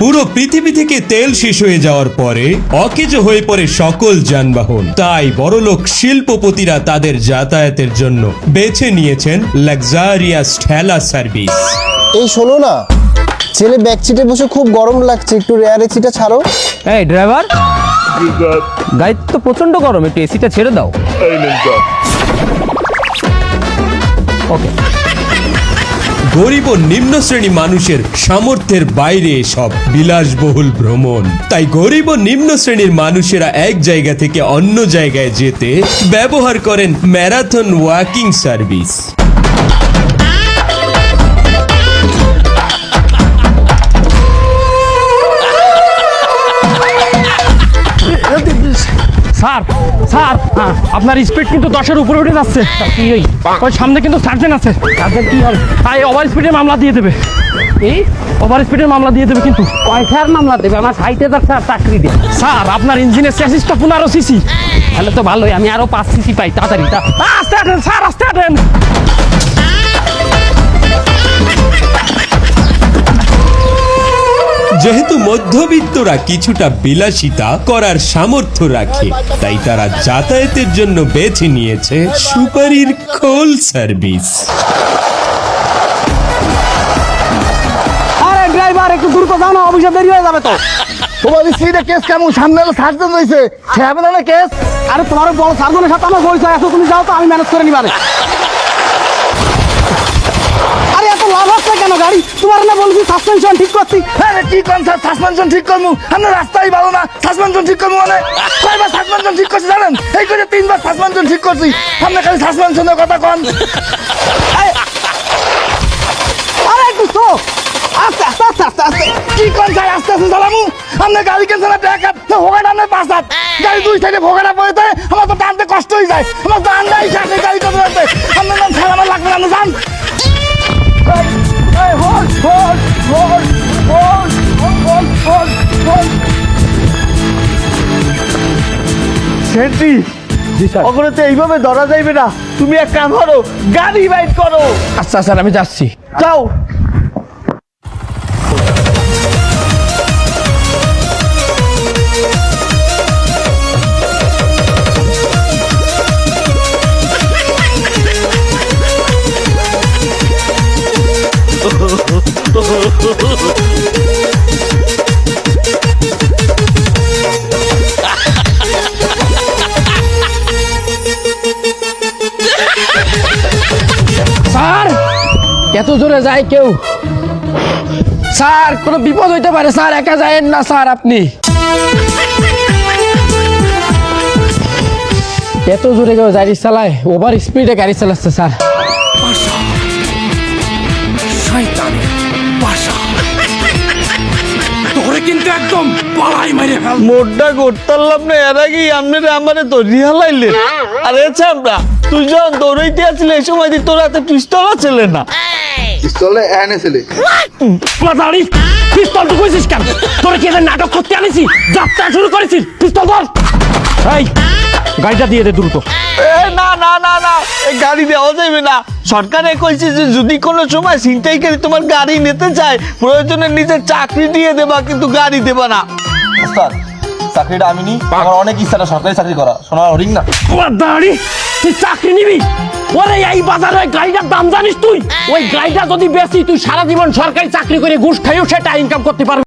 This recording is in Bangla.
পুরো পৃথিবী থেকে তেল শেষ হয়ে যাওয়ার পরে অকেজো হয়ে পড়ে সকল যানবাহন। তাই বড়লোক শিল্পপতিরা তাদের যাতায়াতের জন্য বেছে নিয়েছেন লাক্সারিয়াস ঠেলা সার্ভিস। এই শোনো না, ছেলে ব্যাক সিটে বসে খুব গরম লাগছে, একটু রেয়ার এসিটা ছাড়ো। এই ড্রাইভার, গাড়ি তো প্রচন্ড গরম, একটু এসিটা ছেড়ে দাও। ওকে। গরিব ও নিম্ন শ্রেণী মানুষের সামর্থ্যের বাইরে এসব বিলাসবহুল ভ্রমণ। তাই গরিব ও নিম্ন শ্রেণীর মানুষেরা এক জায়গা থেকে অন্য জায়গায় যেতে ব্যবহার করেন marathon walking service. Sir sir, আপনার স্পিড কিন্তু 10-এর উপরে উঠে যাচ্ছে। কি ওই সামনে কিন্তু সার্জেন্ট আছে, সার্জেন্ট কি হবে? ওভার স্পিডের মামলা দিয়ে দেবে। এই ওভার স্পিডের মামলা দিয়ে দেবে কিন্তু। কয়টার মামলা দেবে? আমার 60,000 চাকরি দিয়ে। স্যার আপনার ইঞ্জিনের চেসিসটা 15 সিসি। তাহলে তো ভালোই, আমি আরো 5 সিসি পাই তাড়াতাড়ি। আস্তে আটেন স্যার, আস্তে আটেন। যেহেতু মধ্যবিত্তরা কিছুটা বিলাসিতা করার সামর্থ্য রাখে, তাই তারা যাতায়াতের জন্য বেছে নিয়েছে সুপারির খোল সার্ভিস। আরে ড্রাইভার, একটু দূর তো যাও না, অফিসে দেরি হয়ে যাবে তো। তোমার সিটে কেস কেমন? সামনে সার্জন রয়েছে, ছেড়ে না কেস। আরে তোমার বড় সার্জনের সাথে আমার পরিচয় আছে, তুমি যাও তো, আমি ম্যানেজ করে নিবারে। আরে এত লাভ হচ্ছে কেন গাড়ি? তোমার না বলছি সাসপেনশন ঠিক করছি। হ্যাঁ কি কোন স্যার সাসপেনশন ঠিক করবো? আমরা রাস্তাই ভালো না, সাসপেনশন ঠিক করবো মানে? কয়বার সাসপেনশন ঠিক করছি জানেন? এই করে 3বার সাসপেনশন ঠিক করছি। আপনি খালি সাসপেনশনের কথা কন। আরে একটু তো আস্তে আস্তে আস্তে আস্তে আস্তে। কি কোন স্যার আস্তে আস্তে চালামু? আপনি গাড়ি কেন না ব্যাক আপ ভোগাটা আপনি পাঁচ হাত, গাড়ি দুই সাইডে ভোগাটা পড়ে যায়, আমার তো টানতে কষ্ট হয়ে যায়, আমার তো আন্দাই সাথে গাড়ি করতে পারতে। আপনার নাম স্যার আমার লাগবে না, আপনি যান। সেটি ওখানে তো এইভাবে ধরা যাইবে না, তুমি এক কাম করো, গাড়ি বাইট করো। আচ্ছা স্যার, আমি যাচ্ছি। যাও। স্যার, এত জোরে যায় কেউ? স্যার, কোনো বিপদ হইতে পারে স্যার, একা যায়েন না স্যার। আপনি এত জোরে কেউ গাড়ি চালায়? ওভার স্পিডে গাড়ি চালাচ্ছে স্যার। কিন্তু একদম পালাই মারে ফেল। মোডটা করতাম না, এর আগেই আপনারা আমারে তো রিহালাইলে। আরে চামড়া, তুই যখন দৌড়াইতে আসলে এই সময় তোর হাতে পিস্তল ছিল না? পিস্তলে এনেছিলে দাঁড়ি, পিস্তল তো কইছিস কেন? তোরা কি এদের নাটক করতে আনিছি? যাত্রা শুরু করেছিস? পিস্তল ধর। এই গাড়িটা দিয়ে দে দ্রুত। না না না না, এই গাড়ি দেওয়া যাবে না। সরকারে কইছে যে যদি কোনো সময় ছিনতাইকারী তোমার গাড়ি নিতে চায়, প্রয়োজনে নিজের চাকরি দিয়ে দেবা, কিন্তু গাড়ি দেবা না। ওস্তাদ চাকরিটা আমি নি, আমার অনেক ইচ্ছা সরকারি চাকরি করা, সোনার হরিং না। দাঁড়ি, তুই চাকরি নিবি? ওরে এই বাজারে ওই গাড়িটার দাম জানিস তুই? ওই গাড়িটা যদি বেশি, তুই সারা জীবন সরকারি চাকরি করে ঘুষ খাইও সেটা ইনকাম করতে পারবি।